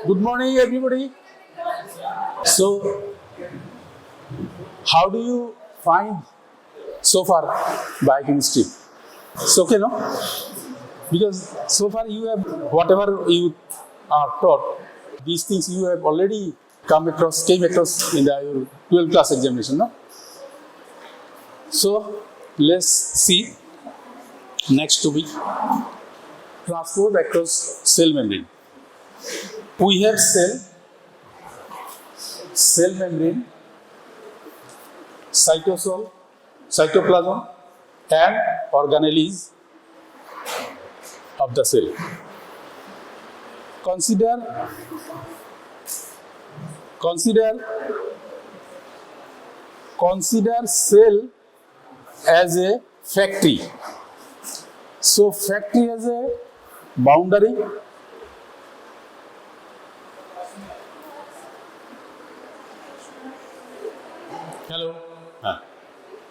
Good morning, everybody. So, how do you find so far biochemistry? It's okay, no? Because so far you have whatever you are taught, these things you have already came across in the 12th class examination, no? So, let's see next topic, transport across cell membrane. We have cell membrane, cytosol, cytoplasm, and organelles of the cell. Consider cell as a factory. So factory has a boundary. Hello.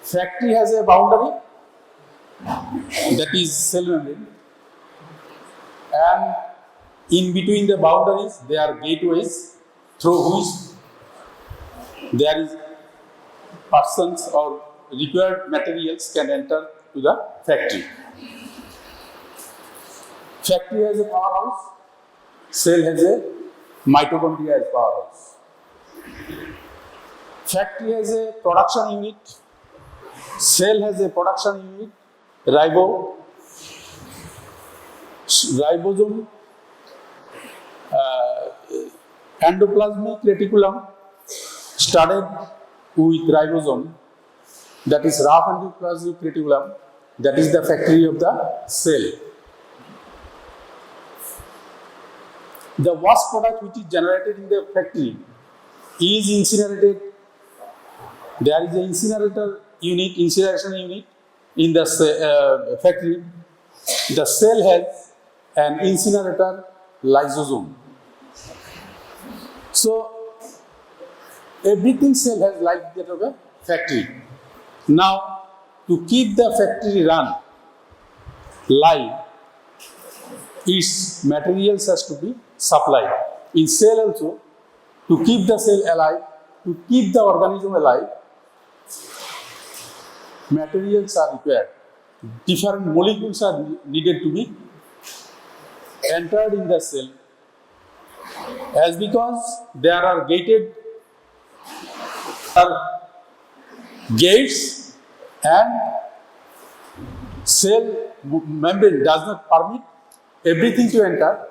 Factory has a boundary, that is cell membrane, and in between the boundaries there are gateways through which there is persons or required materials can enter to the factory. Factory has a powerhouse, cell has a mitochondria as powerhouse. Factory has a production unit, cell has a production unit, ribosome, endoplasmic reticulum started with ribosome, that is rough endoplasmic reticulum, that is the factory of the cell. The waste product which is generated in the factory is incinerated. There is an incineration unit in the factory. The cell has an incinerator lysosome. So everything cell has like that of a factory. Now, to keep the factory run live, its materials has to be supplied. In cell also, to keep the cell alive, to keep the organism alive, materials are required. Different molecules are needed to be entered in the cell. As because there are gates and cell membrane does not permit everything to enter,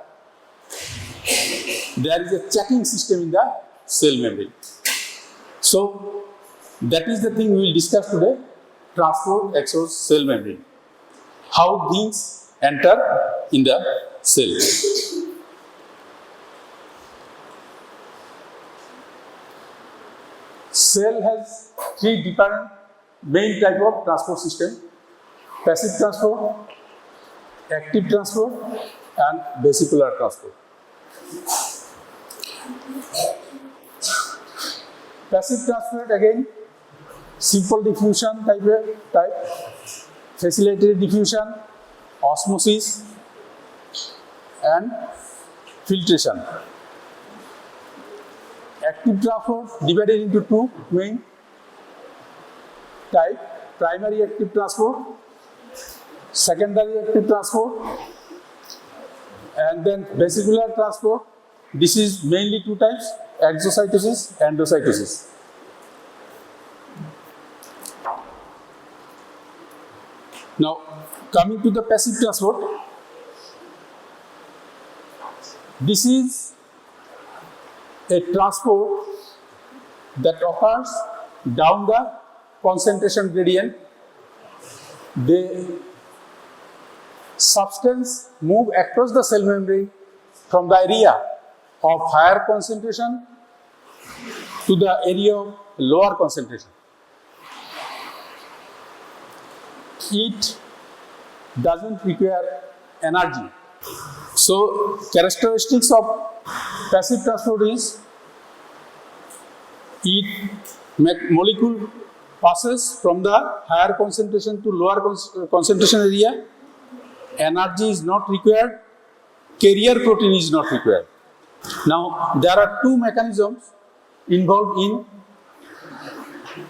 there is a checking system in the cell membrane. So, that is the thing we will discuss today, transport across cell membrane. How things enter in the cell. Cell has three different main type of transport system: passive transport, active transport, and vesicular transport. Passive transport again, simple diffusion type, facilitated diffusion, osmosis, and filtration. Active transport divided into two main types: primary active transport, secondary active transport, and then vesicular transport. This is mainly two types: exocytosis, endocytosis. Now, coming to the passive transport, this is a transport that occurs down the concentration gradient. The substance move across the cell membrane from the area of higher concentration to the area of lower concentration. It doesn't require energy. So, characteristics of passive transport is molecule passes from the higher concentration to lower concentration area. Energy is not required. Carrier protein is not required. Now, there are two mechanisms involved in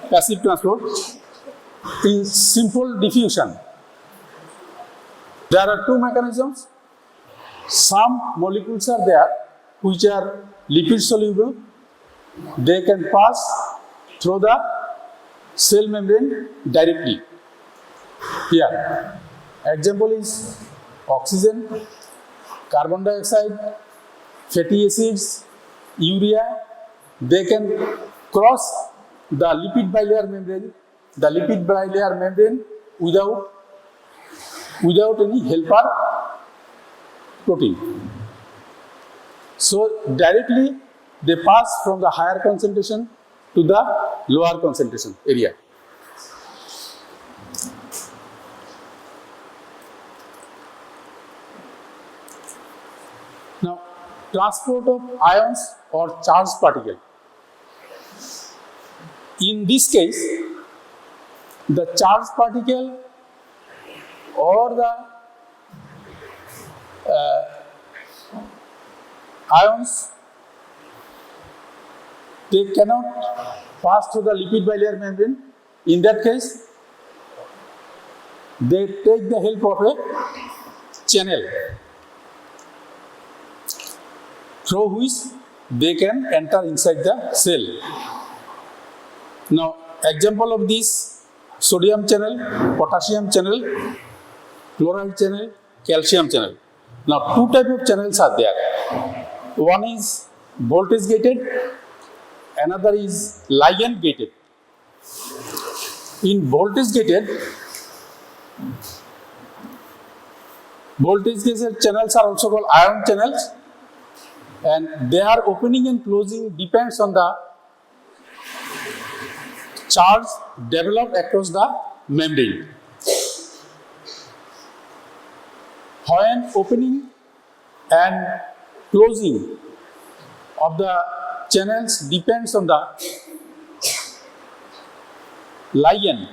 passive transport. In simple diffusion, there are two mechanisms. Some molecules are there which are lipid soluble. They can pass through the cell membrane directly. Here, example is oxygen, carbon dioxide, fatty acids, urea. They can cross the lipid bilayer membrane without any helper protein. So directly they pass from the higher concentration to the lower concentration area. Now, transport of ions or charged particle. In this case, the charged particle or the ions, they cannot pass through the lipid bilayer membrane. In that case, they take the help of a channel through which they can enter inside the cell. Now, example of this: sodium channel, potassium channel, chloride channel, calcium channel. Now, two types of channels are there. One is voltage gated, another is ligand gated. In voltage gated channels are also called ion channels, and their opening and closing depends on the charge developed across the membrane. When opening and closing of the channels depends on the ligand,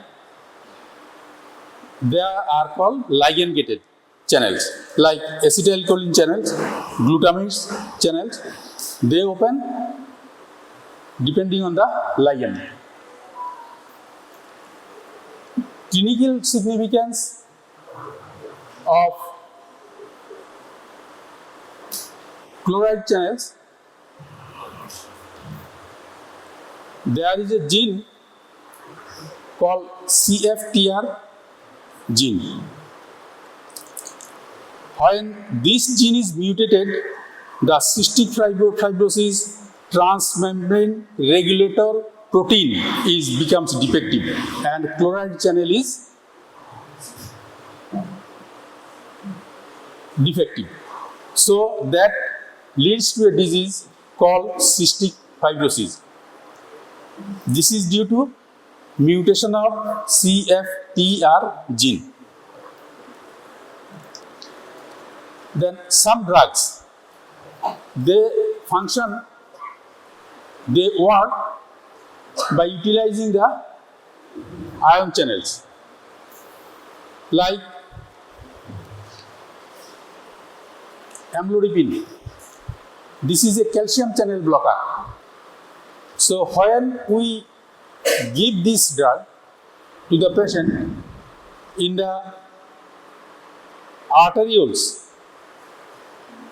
they are called ligand gated channels, like acetylcholine channels, glutamate channels. They open depending on the ligand. Clinical significance of chloride channels. There is a gene called CFTR gene. When this gene is mutated, the cystic fibrosis transmembrane regulator protein becomes defective, and chloride channel is defective. So that leads to a disease called cystic fibrosis. This is due to mutation of CFTR gene. Then some drugs, they work by utilizing the ion channels, like amlodipine. This is a calcium channel blocker. So when we give this drug to the patient in the arterioles,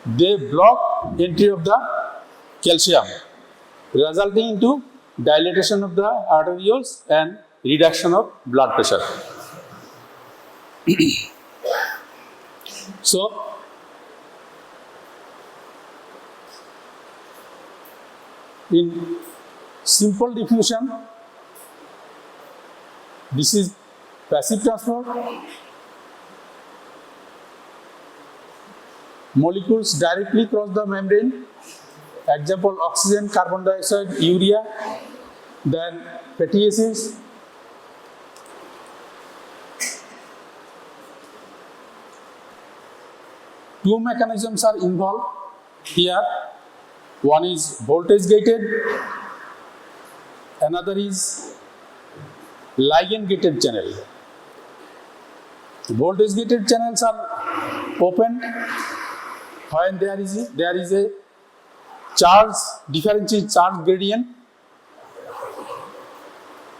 they block entry of the calcium, resulting into dilatation of the arterioles and reduction of blood pressure. So, in simple diffusion, this is passive transport. Molecules directly cross the membrane. Example: oxygen, carbon dioxide, urea, then fatty acids. Two mechanisms are involved here. One is voltage gated, another is ligand gated channel. Voltage gated channels are opened when there is a differential charge gradient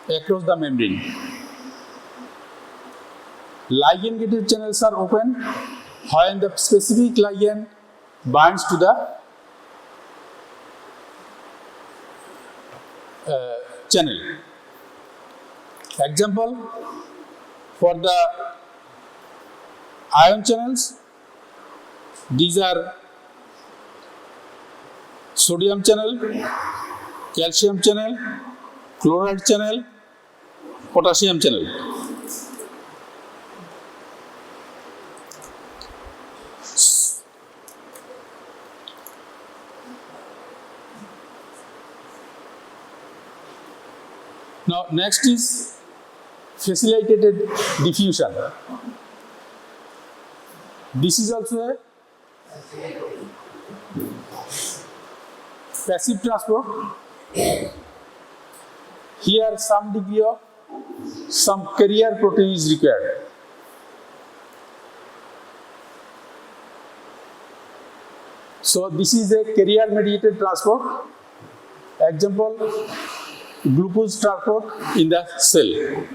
across the membrane. Ligand-gated channels are open when the specific ligand binds to the channel. Example, for the ion channels, these are sodium channel, calcium channel, chloride channel, potassium channel. Now next is facilitated diffusion. This is also a passive transport. Here some degree of some carrier protein is required. So this is a carrier mediated transport. Example, glucose transport in the cell.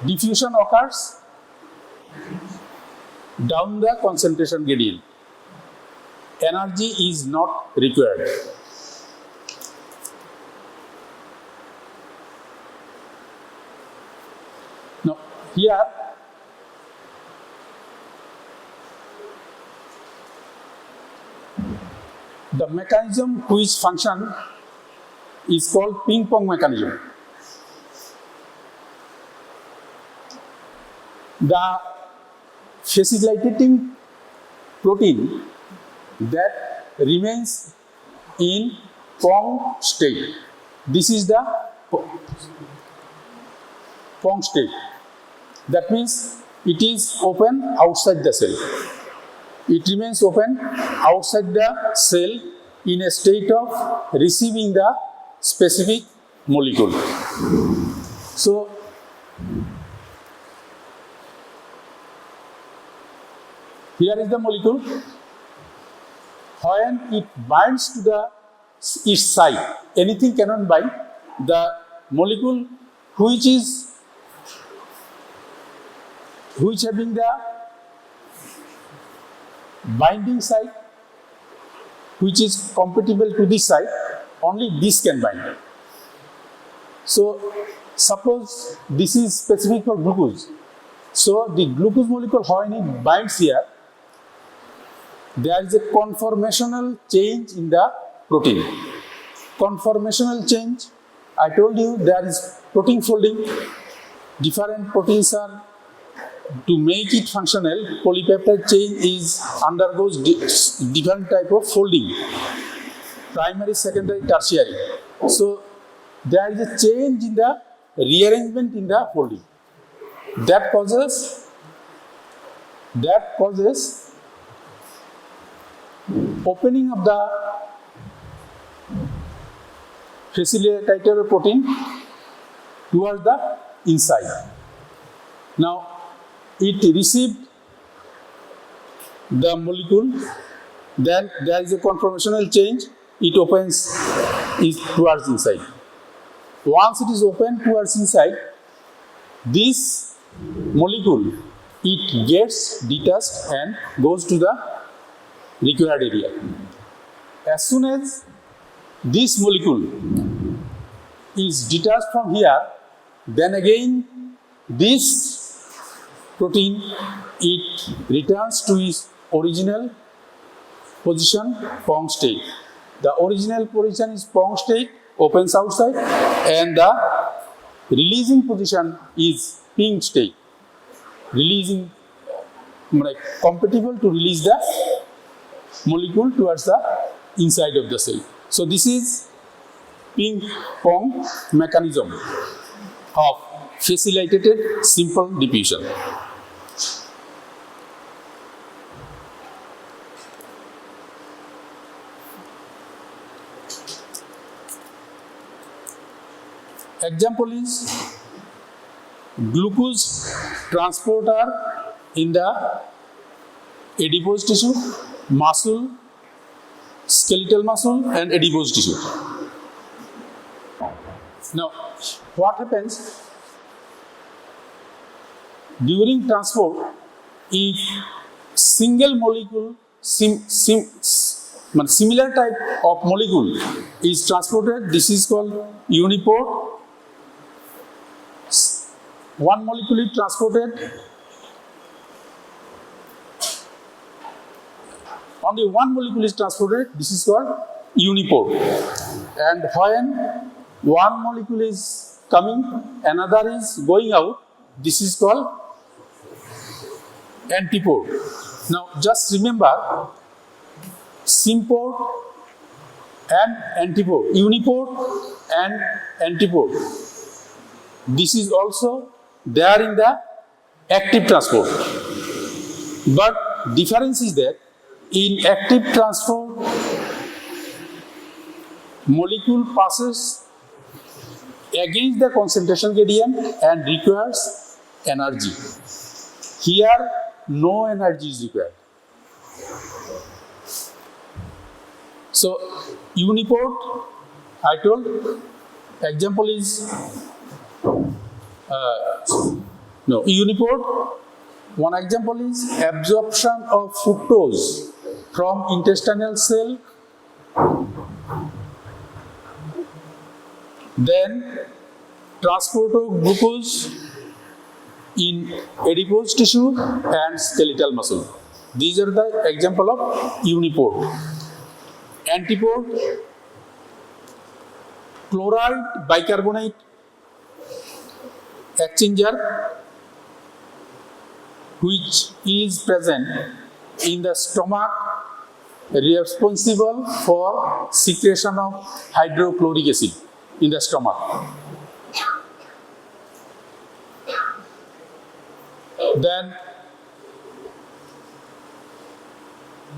Diffusion occurs down the concentration gradient. Energy is not required. Now, here the mechanism whose function is called ping pong mechanism. The facilitating protein that remains in Pong state. This is the Pong state. That means it is open outside the cell. It remains open outside the cell in a state of receiving the specific molecule. So, here is the molecule. When it binds to its site, anything cannot bind. The molecule which having the binding site, which is compatible to this site, only this can bind. So, suppose this is specific for glucose. So, the glucose molecule, when it binds here, there is a conformational change in the protein. Conformational change, I told you there is protein folding. Different proteins are, to make it functional, polypeptide chain undergoes different type of folding. Primary, secondary, tertiary. So, there is a change in the rearrangement in the folding. That causes opening of the facilitator protein towards the inside. Now, it received the molecule, then there is a conformational change, it opens towards inside. Once it is open towards inside, this molecule, it gets detached and goes to the required area. As soon as this molecule is detached from here, then again this protein, it returns to its original position, Pong state. The original position is Pong state, opens outside, and the releasing position is Ping state. Releasing, like compatible to release the molecule towards the inside of the cell. So this is ping pong mechanism of facilitated simple diffusion. Example is glucose transporter in the adipose tissue, muscle, skeletal muscle and adipose tissue. Now, what happens during transport if single molecule, similar type of molecule is transported? This is called uniport. One molecule is transported, only one molecule is transported, this is called uniport. And when one molecule is coming, another is going out, this is called antiport. Now just remember, symport and antiport, uniport and antiport. This is also there in the active transport. But difference is that in active transport, molecule passes against the concentration gradient and requires energy. Here, no energy is required. So, uniport, I told, example is uniport. One example is absorption of fructose from intestinal cell, then transport of glucose in adipose tissue and skeletal muscle. These are the example of uniport. Antiport, chloride bicarbonate exchanger, which is present in the stomach, responsible for secretion of hydrochloric acid in the stomach. Then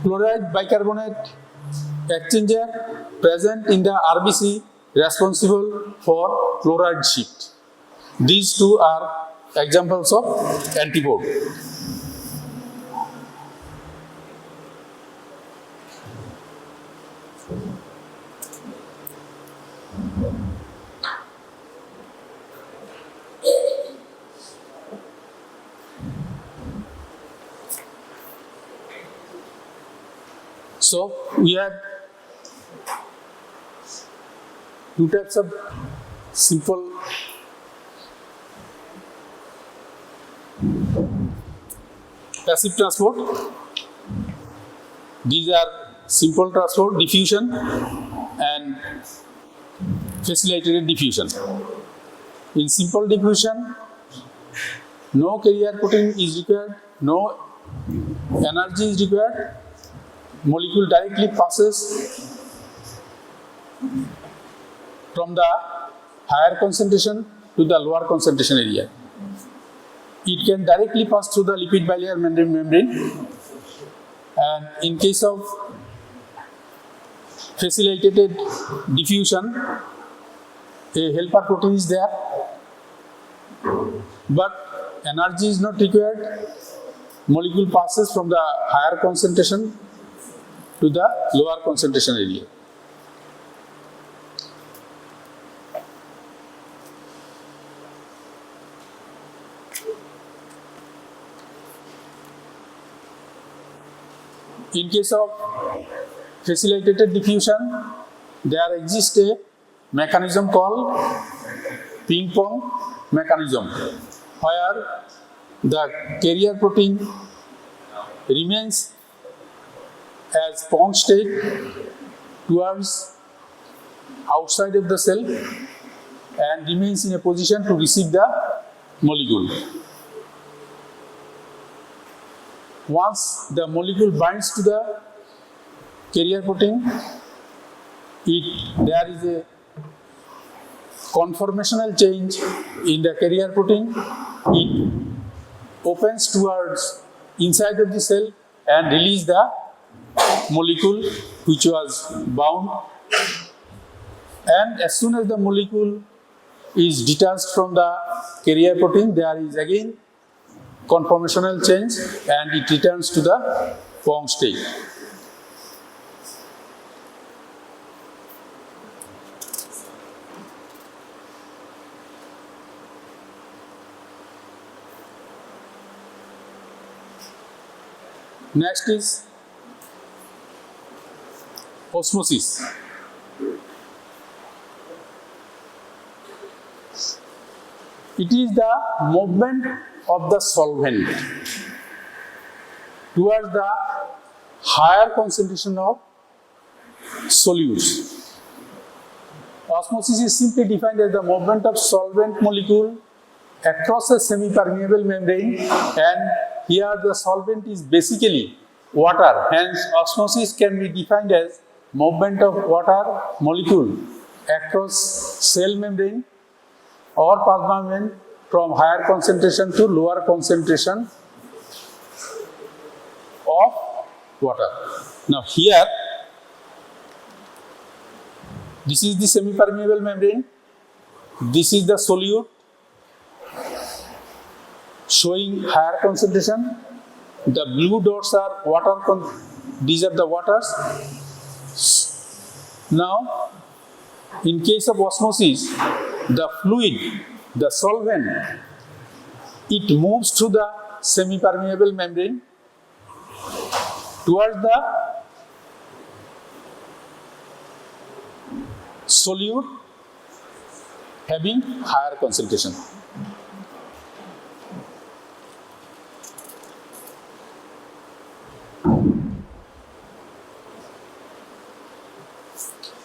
chloride bicarbonate exchanger present in the RBC, responsible for chloride shift. These two are examples of antiport. So we have two types of simple passive transport. These are simple transport, diffusion and facilitated diffusion. In simple diffusion, no carrier protein is required, no energy is required. Molecule directly passes from the higher concentration to the lower concentration area. It can directly pass through the lipid bilayer membrane. And in case of facilitated diffusion, a helper protein is there, but energy is not required. Molecule passes from the higher concentration to the lower concentration area. In case of facilitated diffusion, there exists a mechanism called ping pong mechanism, where the carrier protein remains as pong state towards outside of the cell and remains in a position to receive the molecule. Once the molecule binds to the carrier protein, there is a conformational change in the carrier protein. It opens towards inside of the cell and release the molecule which was bound. And as soon as the molecule is detached from the carrier protein, there is again conformational change and it returns to the Wong state. Next is osmosis. It is the movement of the solvent towards the higher concentration of solutes. Osmosis is simply defined as the movement of solvent molecule across a semi-permeable membrane, and here the solvent is basically water. Hence, osmosis can be defined as movement of water molecule across cell membrane or plasma membrane from higher concentration to lower concentration of water. Now here, this is the semi-permeable membrane, this is the solute showing higher concentration. The blue dots are water, these are the waters. Now, in case of osmosis, the fluid, the solvent, it moves through the semi-permeable membrane towards the solute having higher concentration.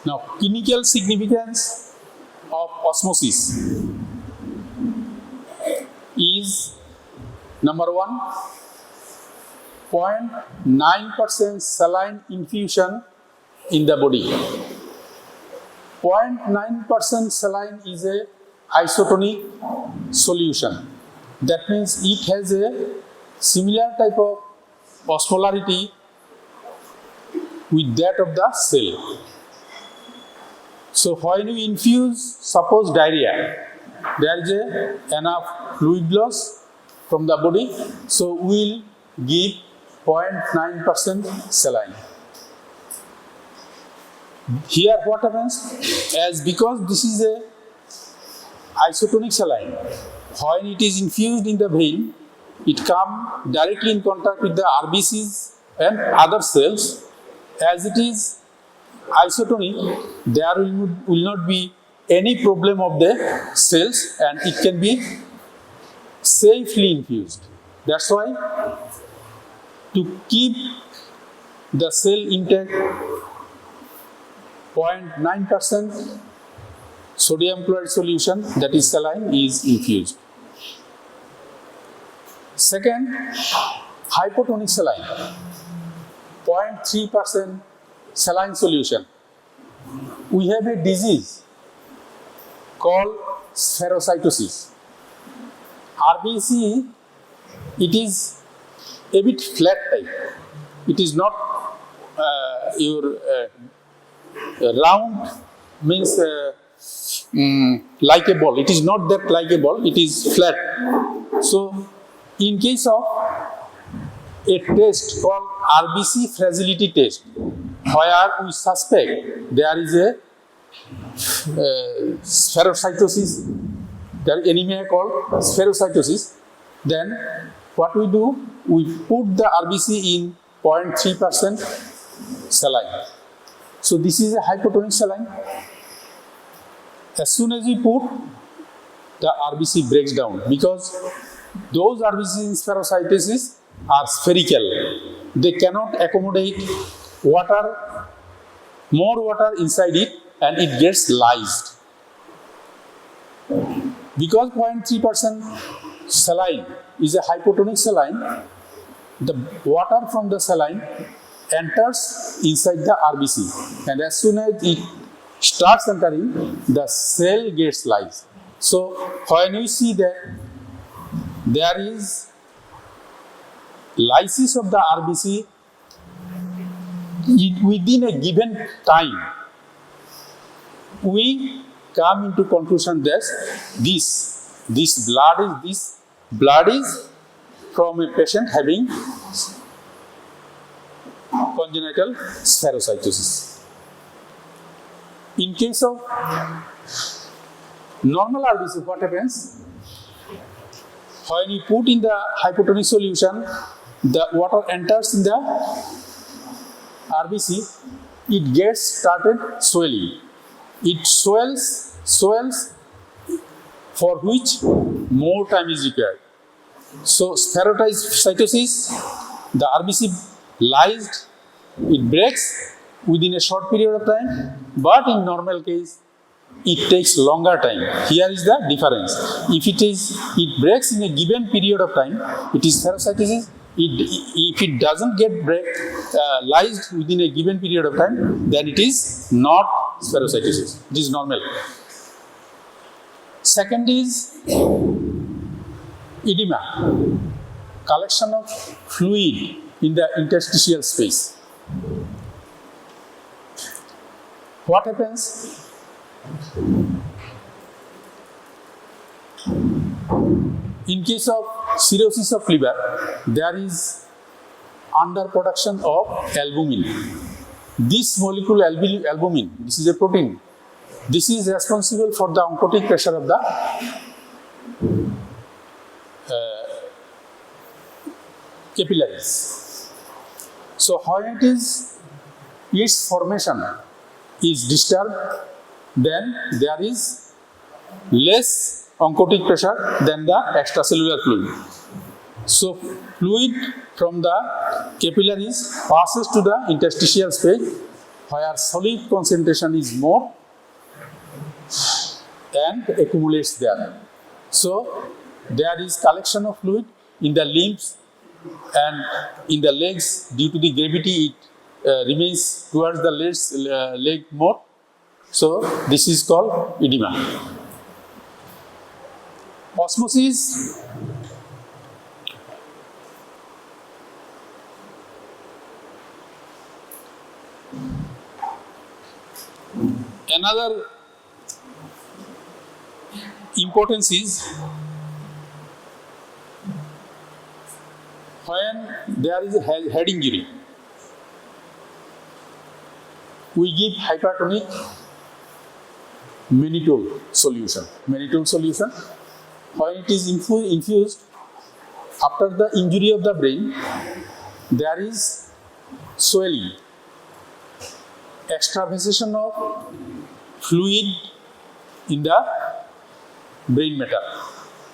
Now, clinical significance of osmosis is number 1, 0.9% saline infusion in the body. 0.9% saline is a isotonic solution. That means it has a similar type of osmolarity with that of the cell. So when we infuse, suppose diarrhea, there is enough fluid loss from the body, so we will give 0.9% saline. Here what happens, as because this is a isotonic saline, when it is infused in the vein, it comes directly in contact with the RBCs and other cells. As it is isotonic, there will not be any problem of the cells and it can be safely infused. That's why to keep the cell intact, 0.9% sodium chloride solution, that is saline, is infused. Second, hypotonic saline, 0.3% saline solution. We have a disease called spherocytosis. RBC, it is a bit flat type. It is not round, means like a ball. It is not that like a ball, it is flat. So, in case of a test called RBC fragility test, where we suspect there is a spherocytosis, there is anemia called spherocytosis, then what we do, we put the RBC in 0.3% saline. So this is a hypotonic saline. As soon as we put, the RBC breaks down because those RBCs in spherocytosis are spherical. They cannot accommodate water, more water inside it, and it gets lysed. Because 0.3% saline is a hypotonic saline, the water from the saline enters inside the RBC, and as soon as it starts entering, the cell gets lysed. So when we see that there is lysis of the RBC within a given time, we come into conclusion that this blood is from a patient having congenital spherocytosis. In case of normal RBC, what happens? When you put in the hypotonic solution, the water enters in the RBC, it gets started swelling. It swells for which more time is required. So spherocytosis, the RBC lysed, it breaks within a short period of time, but in normal case, it takes longer time. Here is the difference. If it breaks in a given period of time, it is spherocytosis. If it doesn't get lysed within a given period of time, then it is not spherocytosis. It is normal. Second is edema, collection of fluid in the interstitial space. What happens? In case of cirrhosis of liver, there is underproduction of albumin. This molecule albumin, this is a protein. This is responsible for the oncotic pressure of the capillaries. So when its formation is disturbed, then there is less oncotic pressure than the extracellular fluid. So fluid from the capillaries passes to the interstitial space where solute concentration is more and accumulates there. So there is collection of fluid in the limbs and in the legs. Due to the gravity, it remains towards the leg more. So this is called edema. Osmosis. Another importance is when there is a head injury, we give hypertonic mannitol solution. Mannitol solution, when it is infused after the injury of the brain, there is swelling, extravasation of fluid in the brain matter.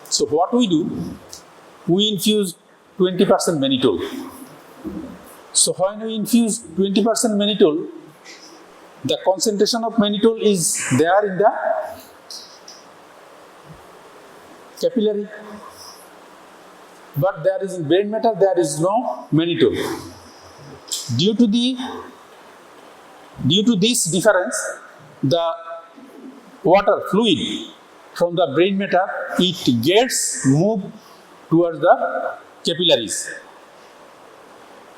So what we do, we infuse 20% mannitol. So when we infuse 20% mannitol, the concentration of mannitol is there in the capillary, but there is in brain matter there is no mannitol. Due to this difference, the water fluid from the brain matter, it gets moved towards the capillaries.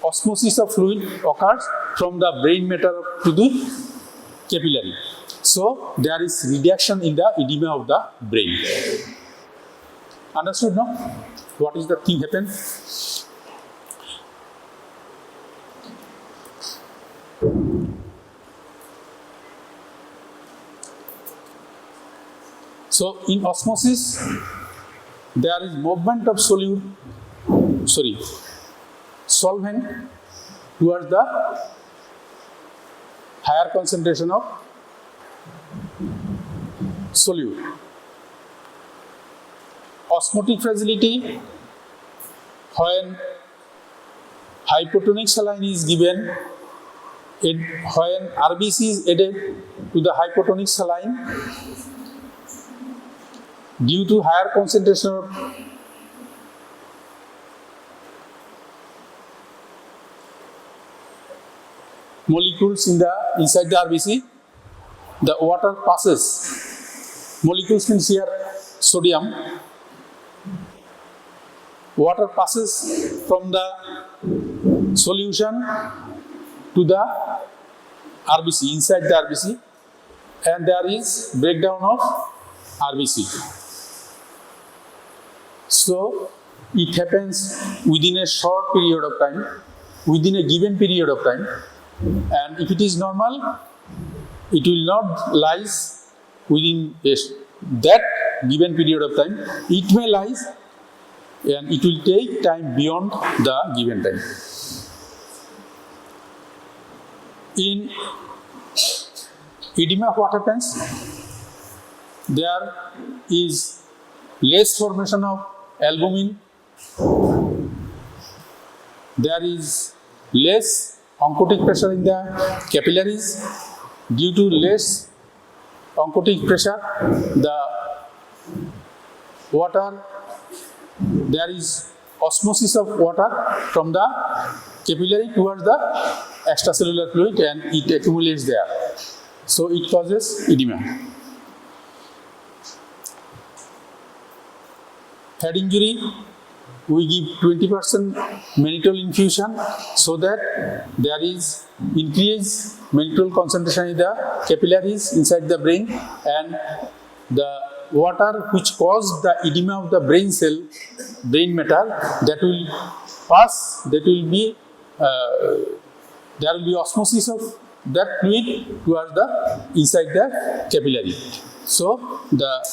Osmosis of fluid occurs from the brain matter to the capillary. So there is reduction in the edema of the brain. Understood now? What is the thing happen? So in osmosis, there is movement of solvent towards the higher concentration of solute. Osmotic fragility, when hypotonic saline is given, when RBC is added to the hypotonic saline, due to higher concentration of molecules inside the RBC, the water passes. Molecules means here sodium. Water passes from the solution to the RBC, inside the RBC, and there is breakdown of RBC. So it happens within a short period of time, within a given period of time, and if it is normal, it will not lies within that given period of time. It may lies and it will take time beyond the given time. In edema, what happens? There is less formation of albumin, there is less oncotic pressure in the capillaries. Due to less oncotic pressure, the water, there is osmosis of water from the capillary towards the extracellular fluid and it accumulates there. So it causes edema. Head injury, we give 20% mannitol infusion so that there is increased mannitol concentration in the capillaries inside the brain, and the water which caused the edema of the brain cell, brain matter, that will pass, that will be, there will be osmosis of that fluid towards the inside the capillary. So the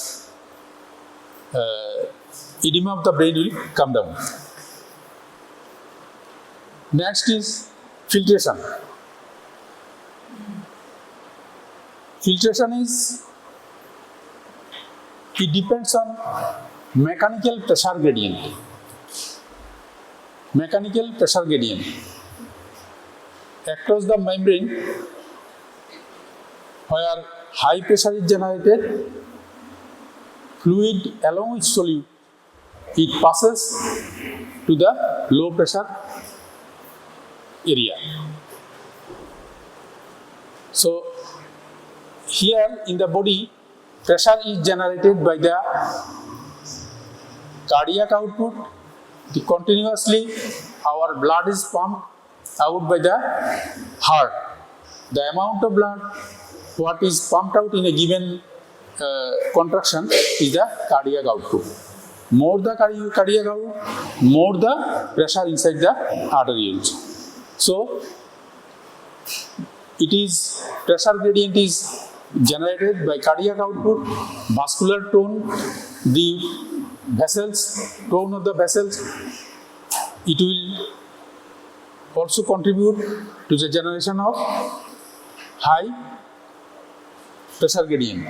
edema of the brain will come down. Next is filtration. Filtration is, it depends on mechanical pressure gradient. Mechanical pressure gradient. Across the membrane, where high pressure is generated, fluid along with solute, it passes to the low pressure area. So here in the body, pressure is generated by the cardiac output. Continuously our blood is pumped out by the heart. The amount of blood what is pumped out in a given contraction is the cardiac output. More the cardiac output, more the pressure inside the arterioles. So it is, pressure gradient is generated by cardiac output, vascular tone, the vessels, tone of the vessels. It will also contribute to the generation of high pressure gradient.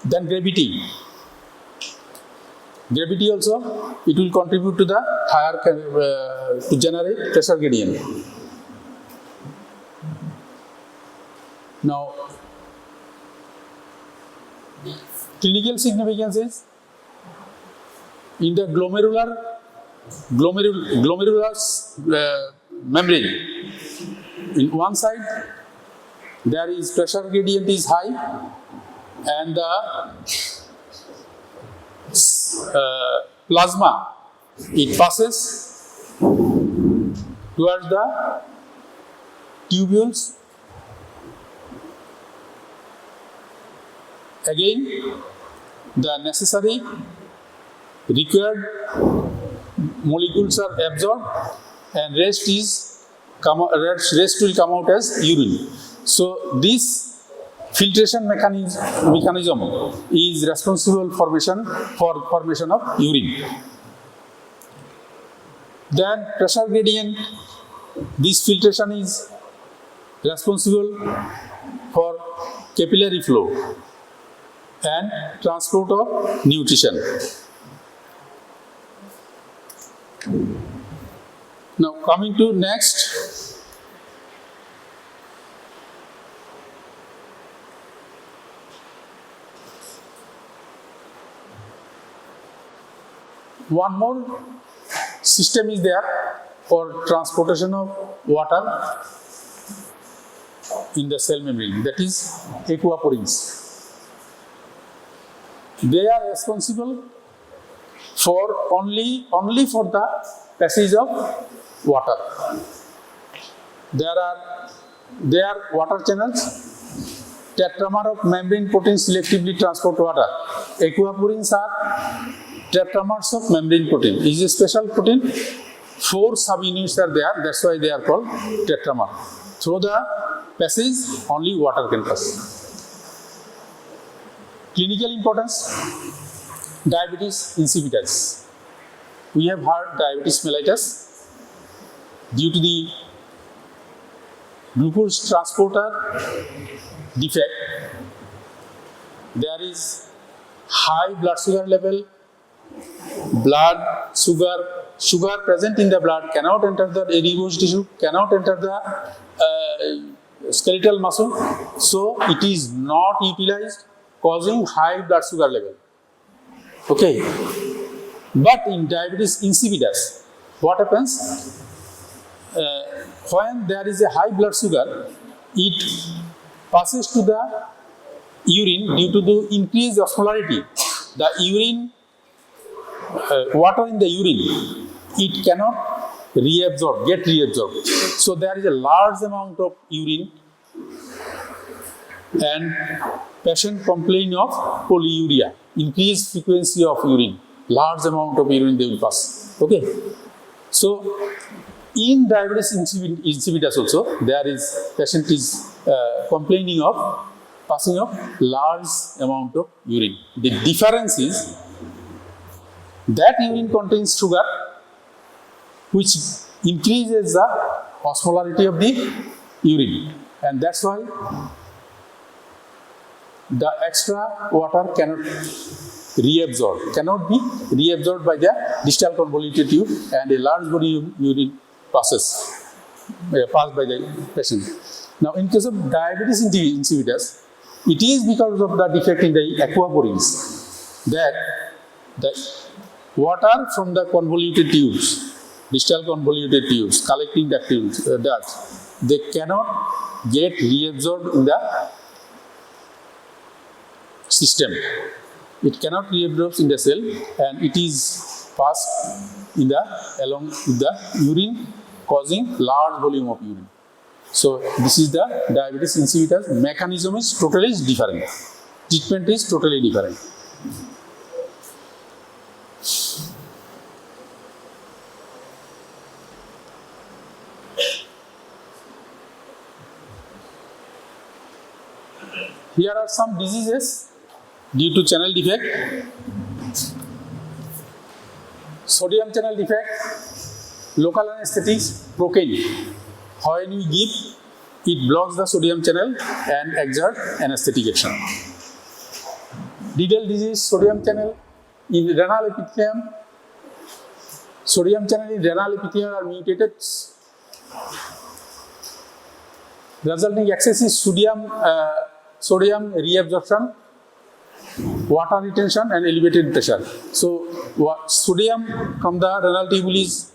Then gravity. Gravity also, it will contribute to the higher, to generate pressure gradient. Now, clinical significance is in the glomerular membrane. In one side, there is pressure gradient is high, and the plasma, it passes towards the tubules. Again, the necessary required molecules are absorbed, and rest will come out as urine. So this filtration mechanism is responsible for formation of urine. Then pressure gradient, this filtration is responsible for capillary flow and transport of nutrition. Now coming to next, one more system is there for transportation of water in the cell membrane, that is aquaporins. They are responsible for only for the passage of water. There are water channels tetramer of membrane proteins selectively transport water. Aquaporins are tetramers of membrane protein. It is a special protein. 4 subunits are there. That's why they are called tetramer. Through the passage, only water can pass. Clinical importance: diabetes insipidus. We have heard diabetes mellitus due to the glucose transporter defect. There is high blood sugar level. Blood sugar present in the blood cannot enter the adipose tissue, cannot enter the skeletal muscle, so it is not utilized, causing high blood sugar level. Okay, but in diabetes insipidus, what happens? When there is a high blood sugar, it passes to the urine due to the increased osmolarity. The urine, water in the urine, it cannot get reabsorbed. So there is a large amount of urine, and patient complain of polyuria, increased frequency of urine, large amount of urine they will pass. Okay, so in diabetes insipidus also, there is patient is complaining of passing of large amount of urine. The difference is that urine contains sugar, which increases the osmolarity of the urine, and that's why the extra water cannot be reabsorbed by the distal convoluted tube, and a large body of urine passed by the patient. Now, in case of diabetes insipidus, it is because of the defect in the aquaporins that the water from the convoluted tubes, distal convoluted tubes, collecting ducts, they cannot get reabsorbed in the system. It cannot reabsorb in the cell, and it is passed along with the urine, causing large volume of urine. So this is the diabetes insipidus. Mechanism is totally different. Treatment is totally different. Here are some diseases due to channel defect. Sodium channel defect, local anesthetics, procaine. When we give, it blocks the sodium channel and exerts anesthetic action. Riddle disease, sodium channel in renal epithelium. Sodium channel in renal epithelium are mutated, resulting excessive sodium reabsorption, water retention, and elevated pressure. So, sodium from the renal tubule is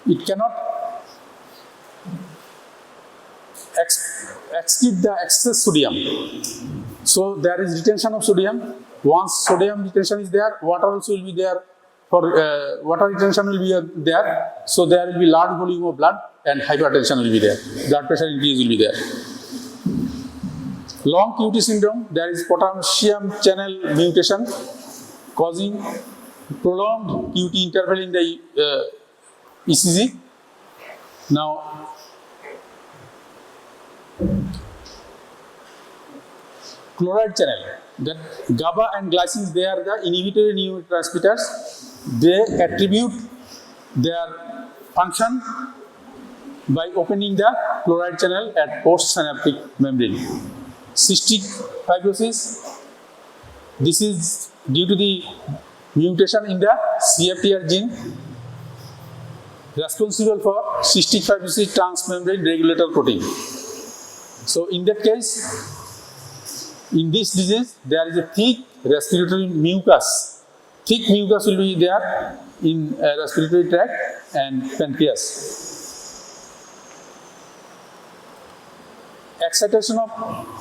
it cannot excrete the excess sodium. So, there is retention of sodium. Once sodium retention is there, water also will be there. For water retention will be there, so there will be large volume of blood, and hypertension will be there. Blood pressure increase will be there. Long QT syndrome, there is potassium channel mutation causing prolonged QT interval in the ECG. Now, chloride channel, that GABA and glycine, they are the inhibitory neurotransmitters. They attribute their function by opening the chloride channel at postsynaptic membrane. Cystic fibrosis, this is due to the mutation in the CFTR gene responsible for cystic fibrosis transmembrane regulator protein. So, in that case, in this disease, there is a thick respiratory mucus. Thick mucus will be there in respiratory tract and pancreas. Excitation of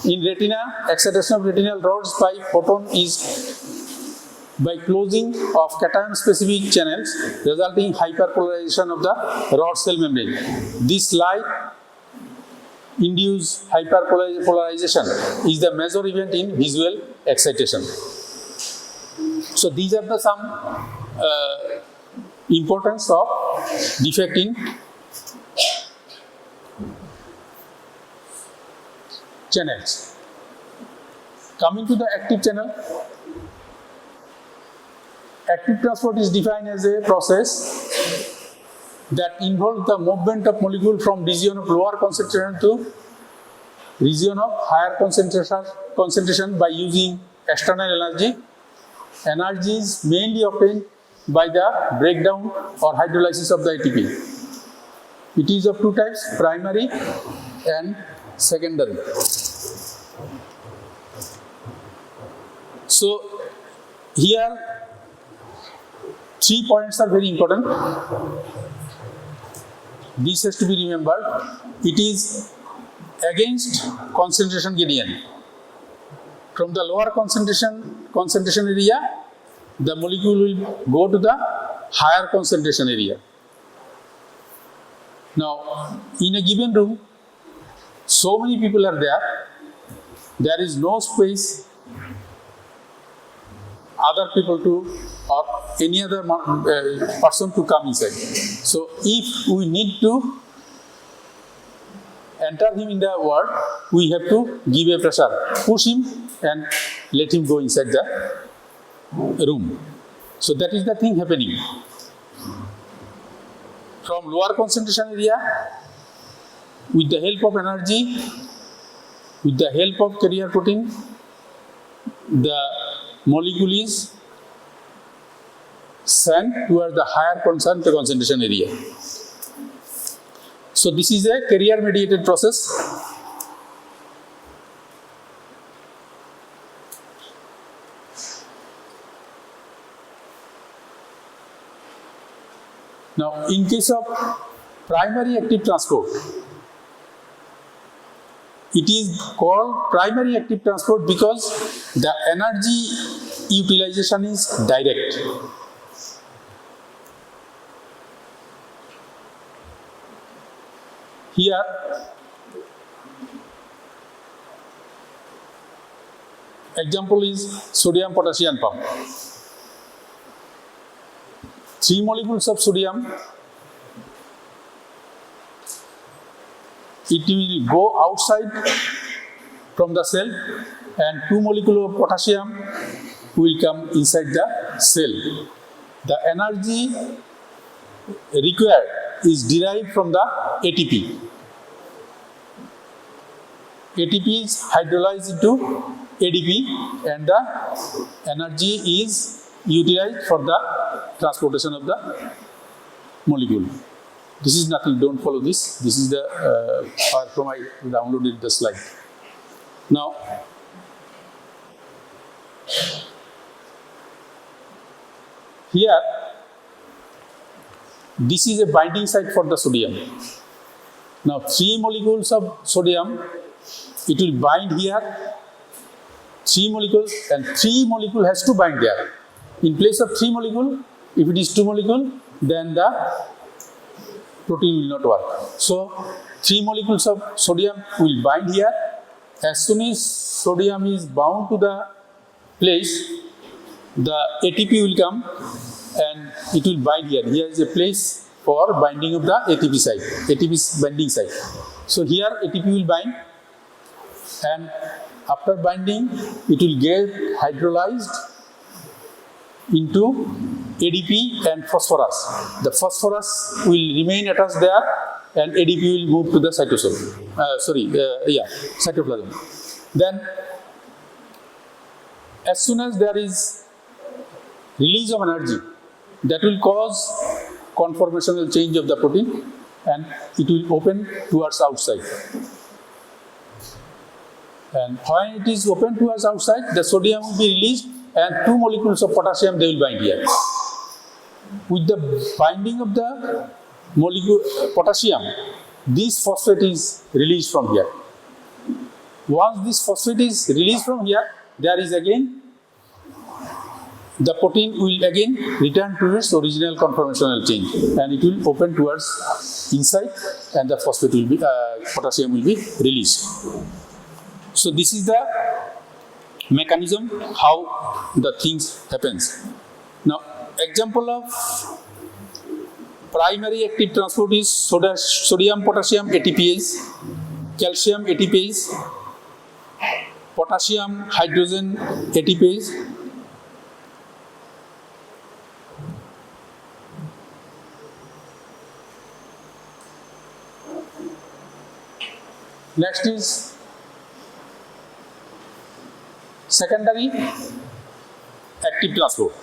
retinal rods by photon is by closing of cation specific channels resulting in hyperpolarization of the rod cell membrane. This light induced hyperpolarization is the major event in visual excitation. So these are the some importance of defect in channels. Coming to the active channel, active transport is defined as a process that involves the movement of molecule from region of lower concentration to region of higher concentration by using external energy. Energy is mainly obtained by the breakdown or hydrolysis of the ATP. It is of two types, primary and secondary. So here 3 points are very important. This has to be remembered. It is against concentration gradient. From the lower concentration area, the molecule will go to the higher concentration area. Now, in a given room, so many people are there. There is no space other people to or any other person to come inside. So if we need to enter him in the ward, we have to give a pressure, push him and let him go inside the room. So that is the thing happening. From lower concentration area, with the help of energy, with the help of carrier protein, the molecule is sent towards the higher concentration area. So this is a carrier mediated process. Now, in case of primary active transport, it is called primary active transport because the energy utilization is direct. Here, example is sodium potassium pump. 3 molecules of sodium, it will go outside from the cell, and 2 molecules of potassium will come inside the cell. The energy required is derived from the ATP. ATP is hydrolyzed into ADP and the energy is utilized for the transportation of the molecule. This is nothing, don't follow this. This is the file from I downloaded the slide. Now, here, this is a binding site for the sodium. Now, 3 molecules of sodium, it will bind here, 3 molecules, and 3 molecule has to bind there. In place of 3 molecule, if it is 2 molecule, then the protein will not work. So, 3 molecules of sodium will bind here. As soon as sodium is bound to the place, the ATP will come and it will bind here. Here is a place for binding of the ATP site, ATP binding site. So here ATP will bind, and after binding, it will get hydrolyzed into ADP and phosphorus. The phosphorus will remain attached there, and ADP will move to the cytosol. Cytoplasm. Then, as soon as there is release of energy, that will cause conformational change of the protein, and it will open towards outside. And when it is open towards outside, the sodium will be released, and 2 molecules of potassium they will bind here. With the binding of the molecule potassium, this phosphate is released from here. Once this phosphate is released from here, there is again the protein will again return to its original conformational chain, and it will open towards inside, and the phosphate will be potassium will be released. So this is the mechanism how the things happens. Now, example of primary active transport is sodium potassium ATPase, calcium ATPase, potassium hydrogen ATPase. Next is secondary active transport.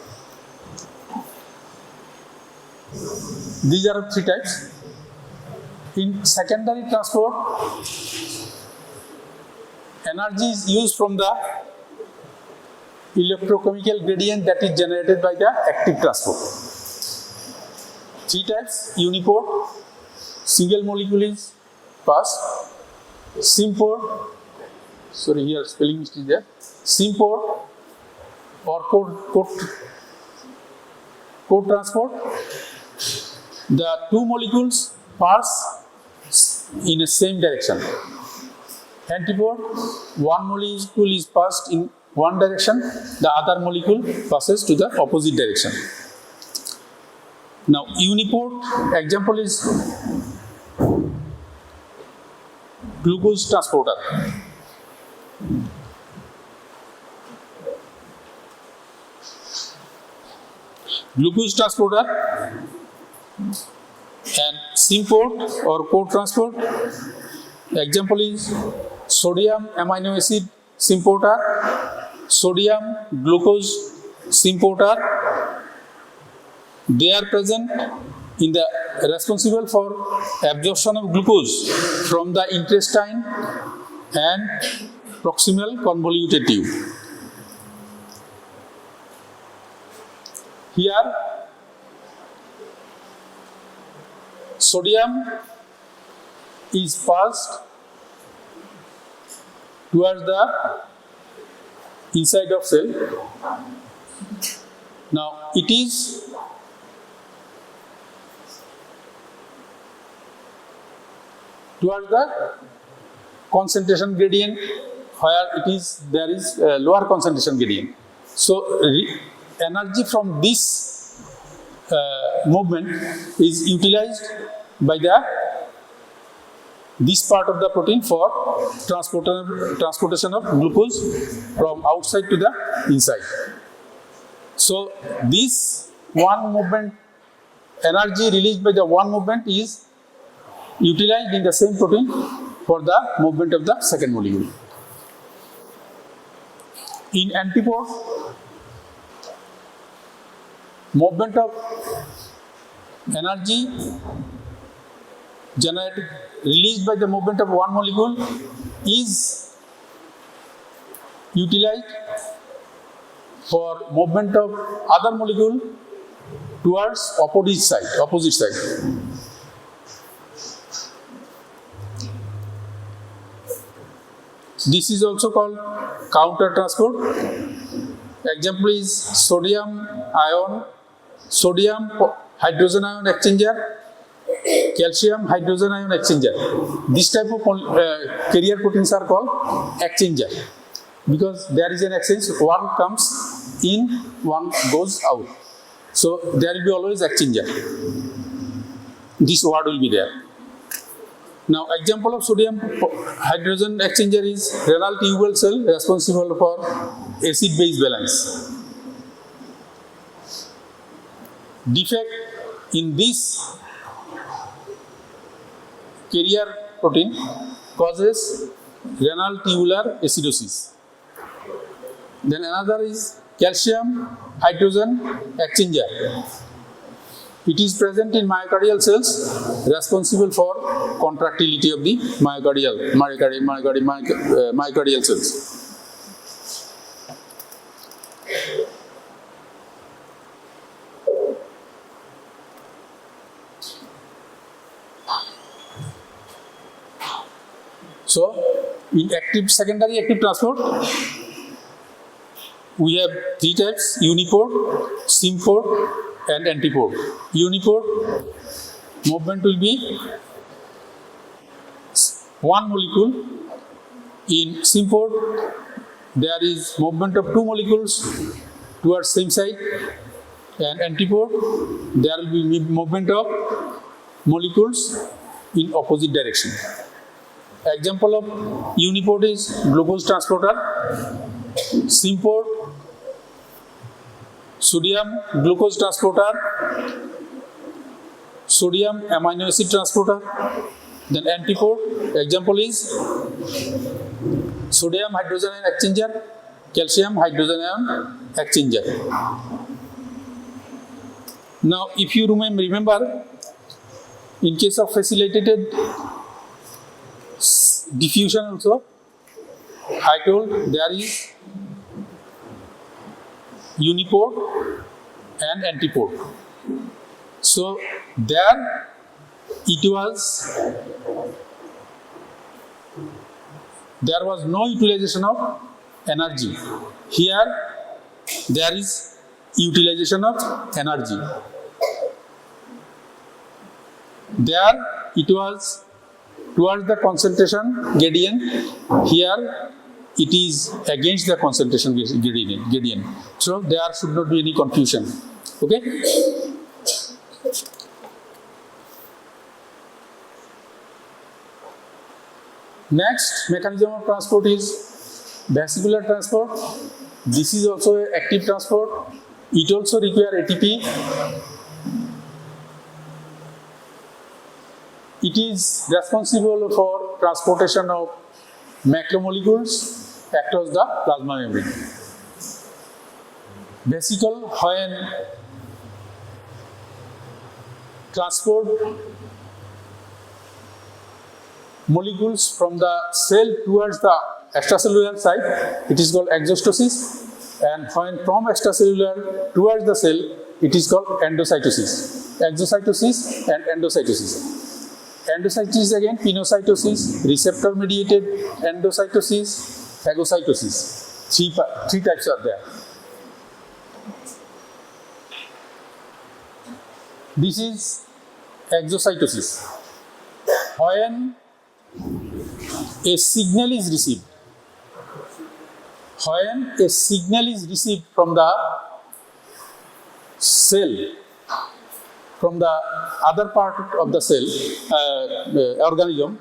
These are three types. In secondary transport, energy is used from the electrochemical gradient that is generated by the active transport. Three types: uniport, single molecule is passed; symport, sorry here spelling mistake there, symport or co-transport. The two molecules pass in the same direction. Antiport, one molecule is passed in one direction, the other molecule passes to the opposite direction. Now, uniport example is glucose transporter. Glucose transporter and symport or co-transport example is sodium amino acid symporter, sodium glucose symporter. They are present in the responsible for absorption of glucose from the intestine and proximal convoluted tube. Here, sodium is passed towards the inside of cell. Now, it is towards the concentration gradient where there is a lower concentration gradient. So, energy from this movement is utilized by this part of the protein for transportation of glucose from outside to the inside. So, this one movement, energy released by the one movement is utilized in the same protein for the movement of the second molecule. In antiport, movement of energy released by the movement of one molecule is utilized for movement of other molecule towards opposite side. This is also called counter transport. Example is sodium hydrogen ion exchanger, calcium hydrogen ion exchanger. This type of carrier proteins are called exchanger because there is an exchange, one comes in, one goes out. So there will be always exchanger. This word will be there. Now, example of sodium hydrogen exchanger is renal tubule cell responsible for acid-base balance. Defect in this carrier protein causes renal tubular acidosis. Then another is calcium hydrogen exchanger. It is present in myocardial cells, responsible for contractility of the myocardial cells. So, in secondary active transport, we have three types: unipore, sympore, and antipore. Unipore movement will be one molecule. In sympore, there is movement of two molecules towards same side, and antipore, there will be movement of molecules in opposite direction. Example of unipore is glucose transporter, sympore sodium glucose transporter, sodium amino acid transporter. Then antipore example is sodium hydrogen ion exchanger, calcium hydrogen ion exchanger. Now, if you remember, in case of facilitated diffusion also, I told there is unipore and antipore. So there was no utilization of energy. Here there is utilization of energy. There it was towards the concentration gradient. Here it is against the concentration gradient. So there should not be any confusion. Okay. Next mechanism of transport is vesicular transport. This is also an active transport. It also requires ATP. It is responsible for transportation of macromolecules across the plasma membrane. Vesicle, when transport molecules from the cell towards the extracellular side, it is called exostosis, and when from extracellular towards the cell, it is called endocytosis. Exocytosis and endocytosis. Endocytosis again, pinocytosis, receptor-mediated endocytosis, phagocytosis. Three types are there. This is exocytosis. When a signal is received, from the cell, from the other part of the cell, organism,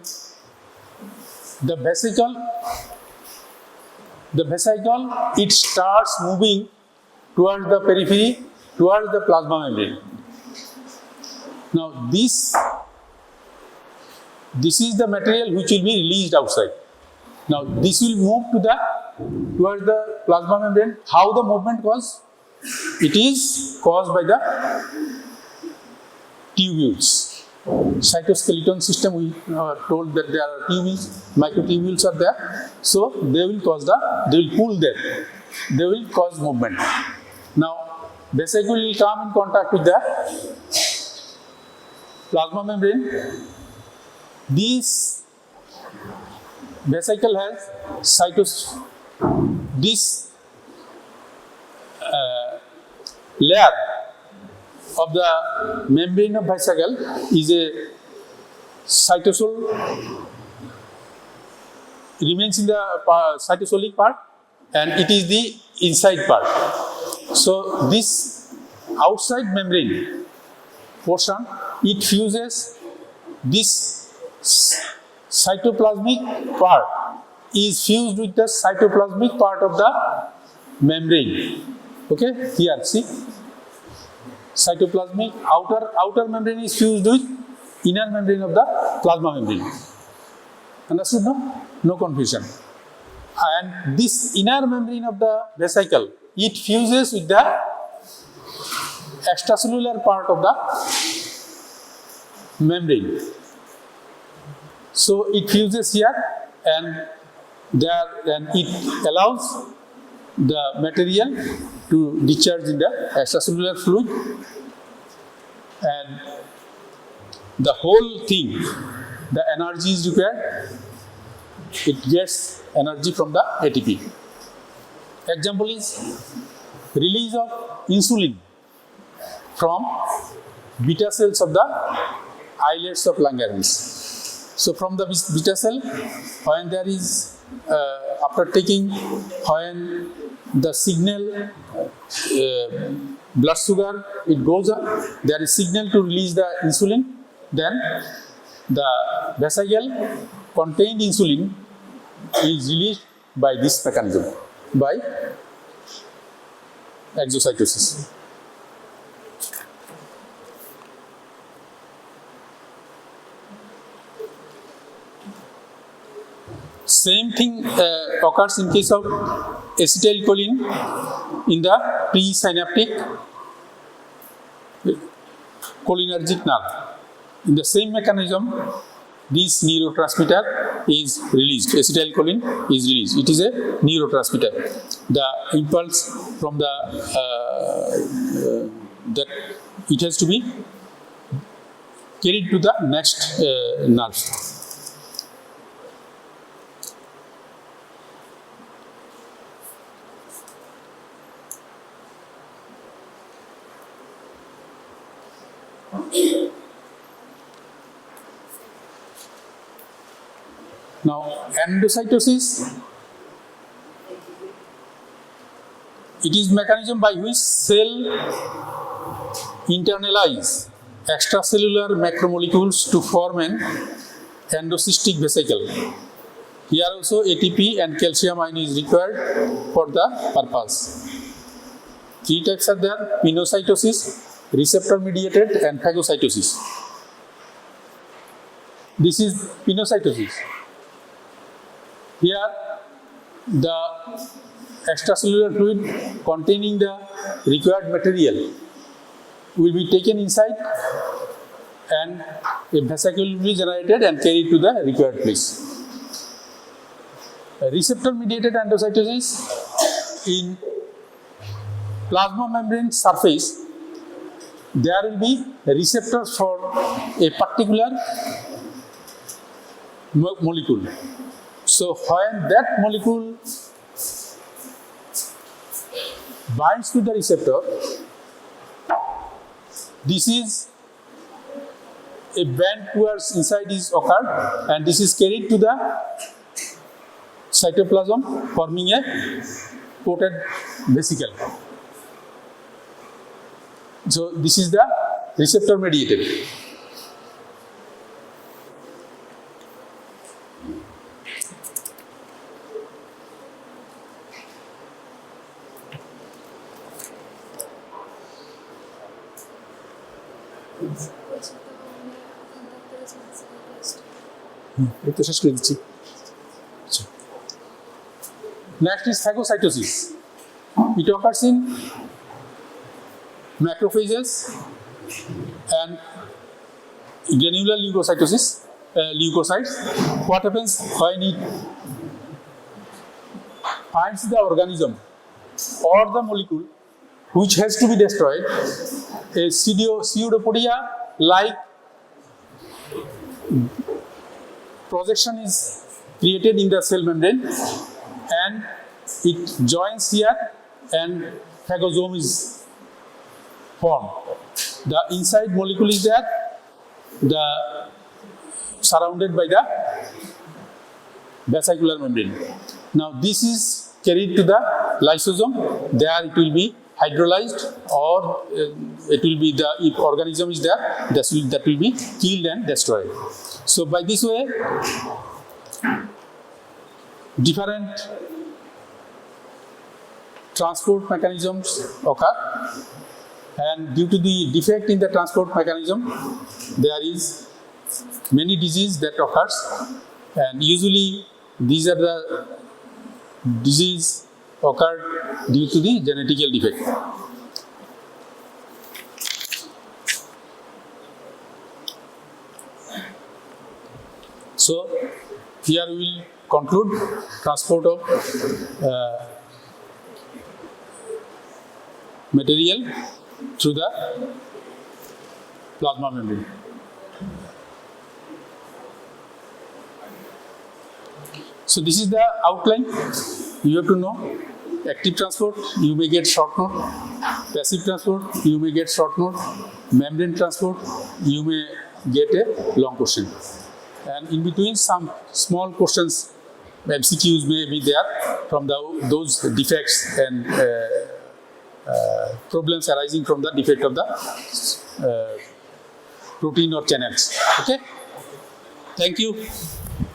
the vesicle, it starts moving towards the periphery, towards the plasma membrane. Now this is the material which will be released outside. Now this will move towards the plasma membrane. How the movement caused? It is caused by the tubules. Cytoskeleton system, we told that there are tubules, microtubules are there. So they will pull there. They will cause movement. Now vesicle will come in contact with the plasma membrane. This vesicle has this layer of the membrane of vesicle is a cytosol, remains in the cytosolic part, and it is the inside part. So this outside membrane portion, it fuses this cytoplasmic part is fused with the cytoplasmic part of the membrane. Okay, here see, cytoplasmic outer membrane is fused with inner membrane of the plasma membrane. Understood? No confusion. And this inner membrane of the vesicle, it fuses with the extracellular part of the membrane. So it fuses here, and it allows the material to discharge in the extracellular fluid, and the whole thing, the energy is required. It gets energy from the ATP. Example is release of insulin from beta cells of the islets of Langerhans. So from the beta cell, when there is after taking, when the signal blood sugar it goes up, there is signal to release the insulin. Then the vesicle contained insulin is released by this mechanism, by exocytosis. Same thing occurs in case of acetylcholine in the presynaptic cholinergic nerve. In the same mechanism, this neurotransmitter is released. Acetylcholine is released. It is a neurotransmitter. The impulse from the that it has to be carried to the next nerve. Now, endocytosis, it is mechanism by which cell internalize extracellular macromolecules to form an endocystic vesicle. Here also ATP and calcium ion is required for the purpose. Three types are there: pinocytosis, receptor mediated, and phagocytosis. This is pinocytosis. Here, the extracellular fluid containing the required material will be taken inside and a vesicle will be generated and carried to the required place. Receptor mediated endocytosis, in plasma membrane surface, there will be receptors for a particular molecule. So when that molecule binds to the receptor, this is a bend towards inside is occurred, and this is carried to the cytoplasm, forming a coated vesicle. So this is the receptor mediated. Next is phagocytosis. It occurs in macrophages and granular leukocytosis, leukocytes. What happens when it finds the organism or the molecule which has to be destroyed? A pseudopodia like projection is created in the cell membrane, and it joins here and phagosome is formed. The inside molecule is there, surrounded by the vesicular membrane. Now this is carried to the lysosome. There it will be hydrolyzed, or it will be if organism is there, that will be killed and destroyed. So by this way, different transport mechanisms occur, and due to the defect in the transport mechanism, there is many disease that occurs, and usually these are the disease occurred due to the genetical defect. So here we will conclude transport of material through the plasma membrane. So this is the outline. You have to know active transport, you may get short note. Passive transport, you may get short note. Membrane transport, you may get a long question. And in between, some small questions, MCQs may be there from those defects and problems arising from the defect of the protein or channels. Okay? Thank you.